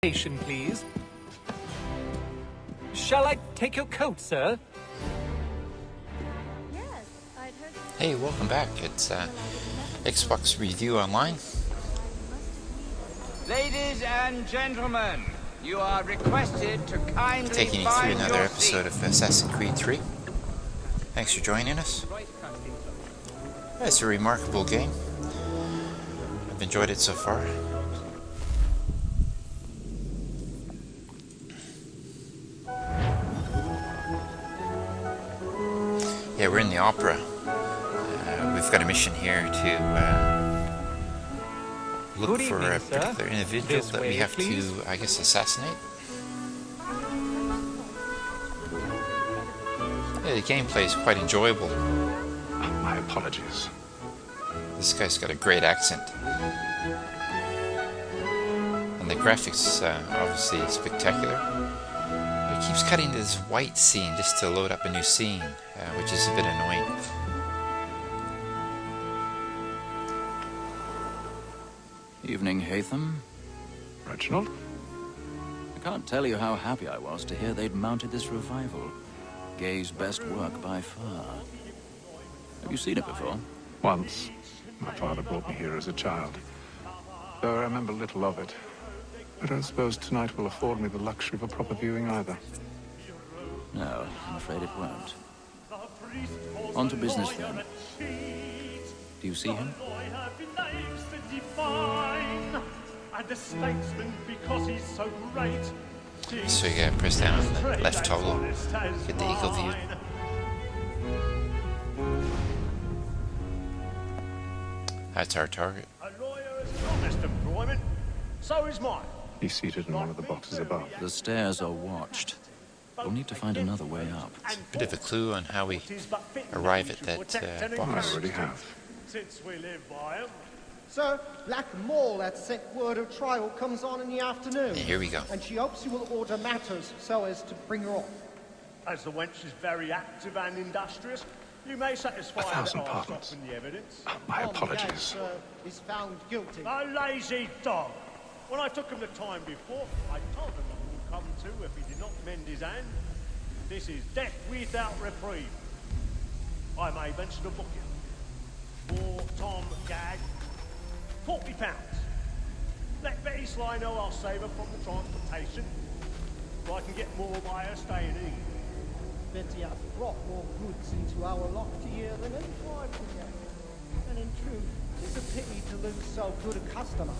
Station, please. Shall I take your coat, sir? Hey, welcome back. It's xBox Review Online. Ladies and gentlemen, you are requested to kindly Taking you through find another your episode seats. of Assassin's Creed 3. Thanks for joining us. It's a remarkable game. I've enjoyed it so far. Yeah, we're in the opera. We've got a mission here to look for a particular individual that we have to, I guess, assassinate. Yeah, the gameplay is quite enjoyable. My apologies. This guy's got a great accent. And the graphics obviously spectacular. But it keeps cutting to this white scene just to load up a new scene, which is a bit annoying. Evening, Hatham. Reginald? I can't tell you how happy I was to hear they'd mounted this revival. Gay's best work by far. Have you seen it before? Once. My father brought me here as a child. Though I remember little of it. I don't suppose tonight will afford me the luxury of a proper viewing either. No, I'm afraid it won't. On to business then. Do you see him? So you gotta press down on the left toggle, get the eagle view. That's our target. A lawyer is an honest employment, so is mine. He's seated in one of the boxes above. The stairs are watched. We'll need to find another way up. Bit of a clue on how we arrive at that I box. already have. Since we live by 'em. Sir, Black Mall had sent word of trial comes on in the afternoon. And here we go. And she hopes you will order matters so as to bring her off. As the wench is very active and industrious, you may satisfy her 1,000 that I've pardons. gotten the evidence. My Tom Gadd, apologies. sir, is found guilty. A lazy dog. When I took him the time before, I told him what would come to if he did not mend his hand. This is death without reprieve. I may venture to book him. For Tom Gadd, £40. Let Betty Sly know I'll save her from the transportation, so I can get more by her staying in. Betty hath brought more goods into our lofty year than any time yet. And in truth, 'tis a pity to lose so good a customer.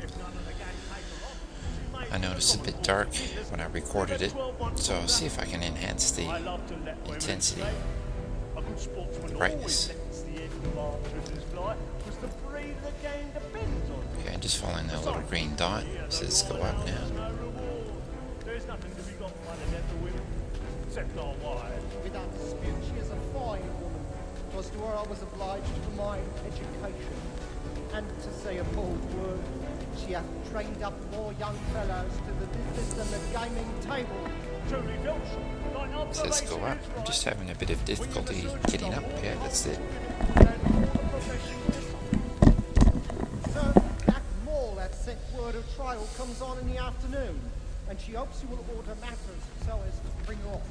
If none of the gang take her off, she may I noticed a bit dark when I recorded it, so I'll see if I can enhance the I love to let women intensity, play. A good sportsman brightness. always lets the end of archers fly, 'cause the breed of the game depends on Okay, I'm just following that little green dot. Says go up now. no reward. There's nothing to be got by the death of women, except our wives. Without dispute, she is a fine woman. 'Twas to her I was obliged for my education. And to say a bold word, she hath trained up more young fellows to the business than the gaming table. Truly filch, like Says go up. I'm just having a bit of difficulty getting up. Yeah, that's it. Sir, Black Mall hath sent word of trial comes on in the afternoon, and she hopes you will order matters so as to bring her off.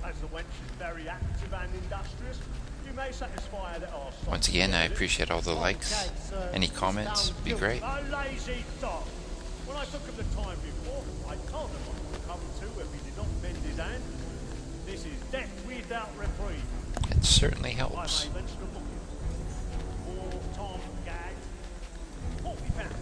As the wench is very active and industrious, you may satisfy her that our son Once again, I appreciate all the likes. Any comments would be great. a lazy dog. When I took him the time before, I told him what would come to if he did not mend his hand. This is death without reprieve. It certainly I helps. may venture to book him. For Tom Gadd, £40.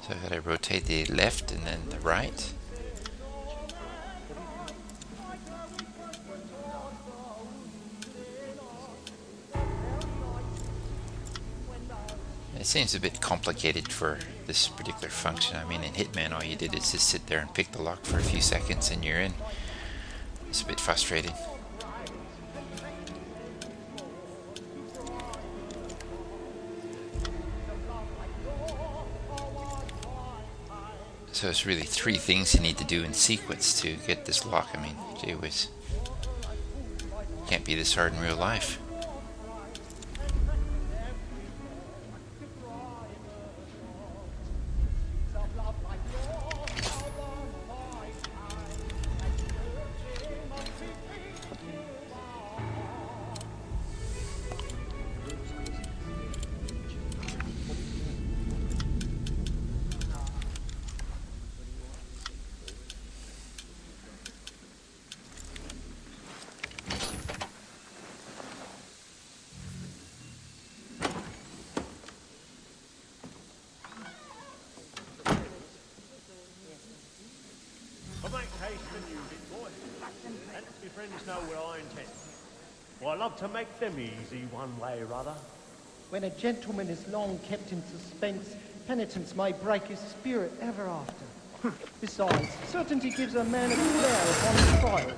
So I gotta rotate the left and then the right. It seems a bit complicated for this particular function. I mean, in Hitman, all you did is just sit there and pick the lock for a few seconds and you're in. It's a bit frustrating. So it's really 3 things you need to do in sequence to get this lock. I mean, gee whiz. Can't be this hard in real life. Know where I intend. Well, I love to make them easy one way or other. When a gentleman is long kept in suspense, penitence may break his spirit ever after. Besides, certainty gives a man a good air upon trial,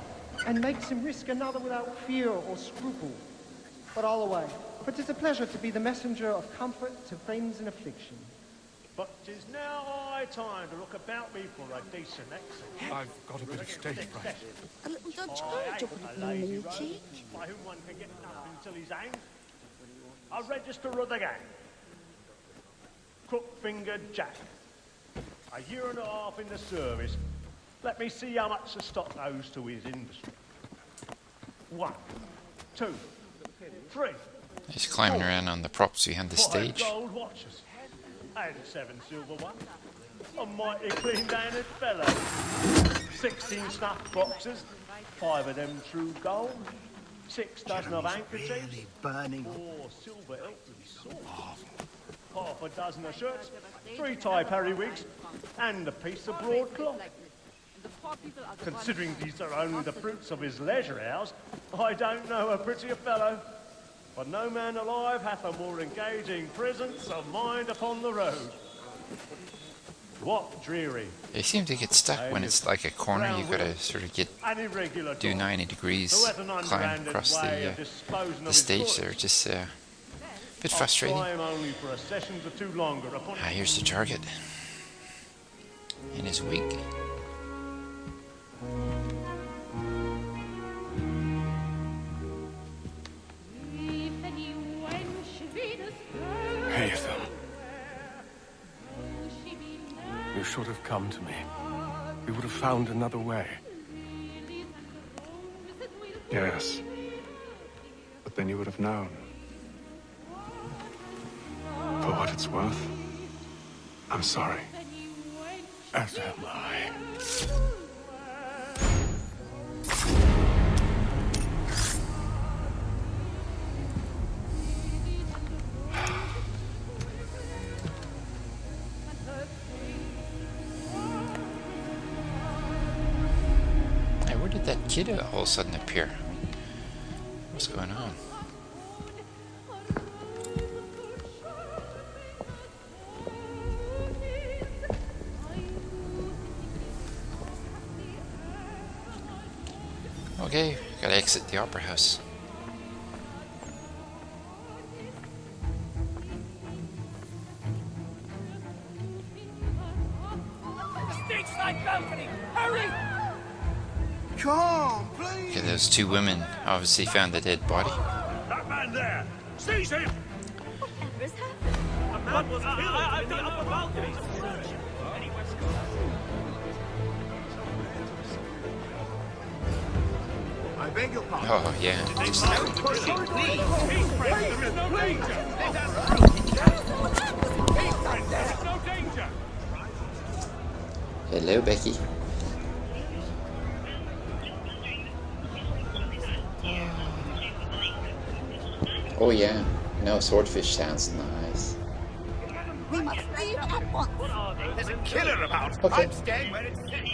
and makes him risk another without fear or scruple. But all away, for 'tis a pleasure to be the messenger of comfort to friends in affliction. But 'tis now high time to look about me for a decent exit. I've got a bit of stage fright. A little Dutch I courage ain't up a in the lazy new rogue cheek. by whom one can get nothing till he's hanged. A register of the gang. Crook-fingered Jack. A year and a half in the service. Let me see how much the stock owes to his industry. 1, 2, 3. He's climbing around on the props behind the 5 stage. gold watches. And 7 silver ones. A mighty clean-handed fellow. 16 snuff boxes. 5 of them true gold. 6 dozen of handkerchiefs. 4 silver Elton swords. Half a dozen of shirts. 3 tie periwigs. And a piece of broadcloth. Considering these are only the fruits of his leisure hours, I don't know a prettier fellow. But no man alive hath a more engaging presence of mind upon the road. What dreary, They seem to get stuck when it's like a corner. You gotta sort of and irregular do dog, 90 degrees, who has an climb underhanded across way of the disposing of his stage goods. there. Just a bit I'll frustrating. try him only for a session or 2 longer upon Here's the target. In his wig. Haytham, you should have come to me. We would have found another way. Yes. But then you would have known. For what it's worth, I'm sorry. As am I. Hey, where did that kid all of a sudden appear? What's going on? Okay, gotta exit the opera house. Stage-side balcony! Hurry! Come, please. Okay, those 2 women obviously found the dead body. that man there. Seize him! Whatever's happened? A man was killed in the upper balcony. I beg your pardon. Oh yeah, just Don't push it, please. He's friend, there is no danger. He's friend, there is no danger. hello, Becky. Oh yeah, no swordfish sounds nice. We must leave at once. There's a killer about. Okay. I'm staying where it's safe.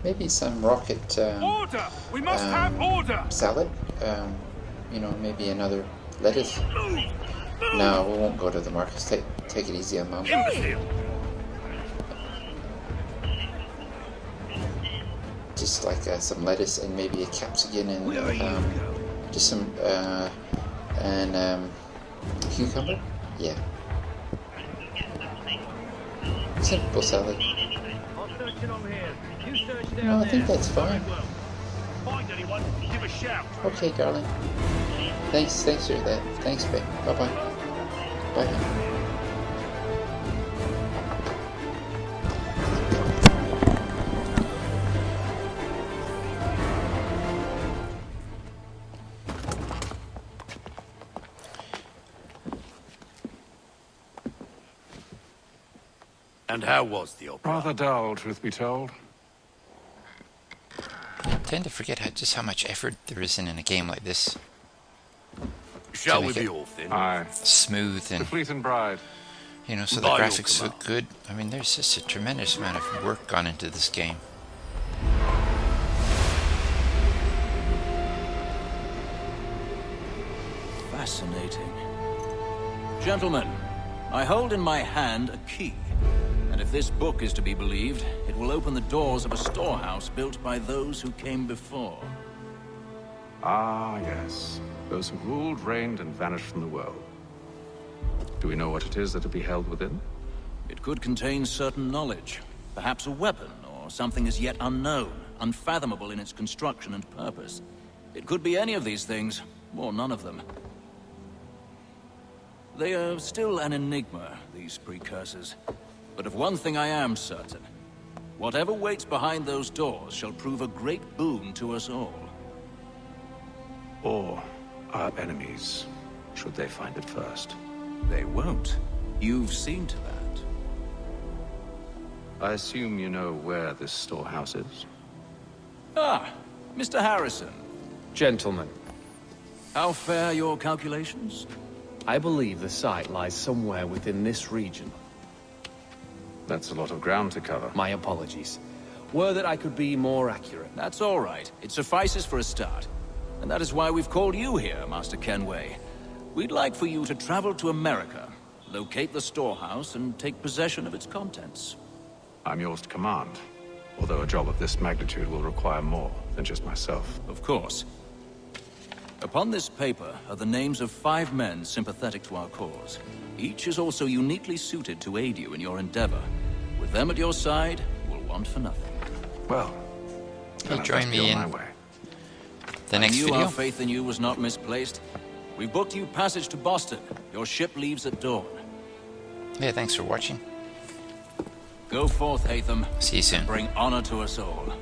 Maybe some rocket Order! We must have order! salad. You know, maybe another lettuce. No, we won't go to the markets. Take it easy on Mom. Imbecile! Just like some lettuce and maybe a capsicum and just some cucumber. Yeah. Simple salad. I'm searching on here. You search down No, I think there. that's fine. Well, find anyone, give a shout. Okay, darling. Thanks for that. Thanks, babe. Bye-bye. Bye. And how was the opera? Rather dull, truth be told. I tend to forget just how much effort there is in a game like this. Shall we make be it- off then? Aye. Smooth The and, Fleet and Bride. you know, so the By your graphics look command. good. I mean, there's just a tremendous amount of work gone into this game. Fascinating. Gentlemen, I hold in my hand a key. And if this book is to be believed, it will open the doors of a storehouse built by those who came before. Ah, yes. Those who ruled, reigned, and vanished from the world. Do we know what it is that will be held within? It could contain certain knowledge. Perhaps a weapon, or something as yet unknown, unfathomable in its construction and purpose. It could be any of these things, or none of them. They are still an enigma, these precursors. But of one thing I am certain. Whatever waits behind those doors shall prove a great boon to us all. Or our enemies, should they find it first? They won't. You've seen to that. I assume you know where this storehouse is? Ah, Mr. Harrison. Gentlemen, How fare your calculations? I believe the site lies somewhere within this region. That's a lot of ground to cover. My apologies. Were that I could be more accurate. That's all right. It suffices for a start. And that is why we've called you here, Master Kenway. We'd like for you to travel to America, locate the storehouse, and take possession of its contents. I'm yours to command, although a job of this magnitude will require more than just myself. Of course. Upon this paper are the names of 5 men sympathetic to our cause. Each is also uniquely suited to aid you in your endeavor. With them at your side, you will want for nothing. Well, Hey, join me in my way. the next I knew video. our faith in you was not misplaced. We've booked you passage to Boston. Your ship leaves at dawn. Yeah, thanks for watching. Go forth, Hatham. See you soon. Bring honor to us all.